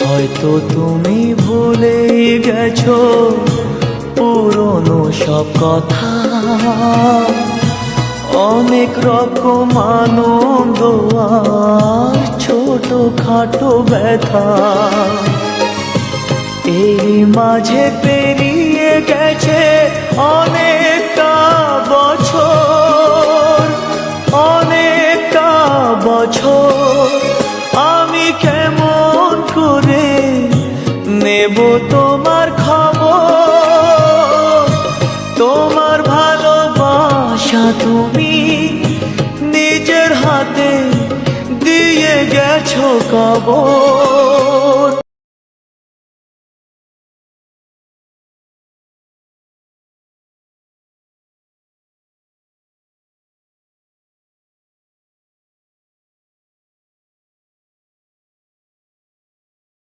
হয়তো তুমি ভুলে গেছো পুরনো সব কথা, অনেক রকম আনন্দ আর ছোট খাটো ব্যথা। এই মাঝে পেরিয়ে গেছে অনেকটা বছর, অনেকটা বছর। আমি কেমন করে নেব তোমার খবর? তোমার ভালোবাসা তুমি নিজের হাতে দিয়ে গেছো কবর।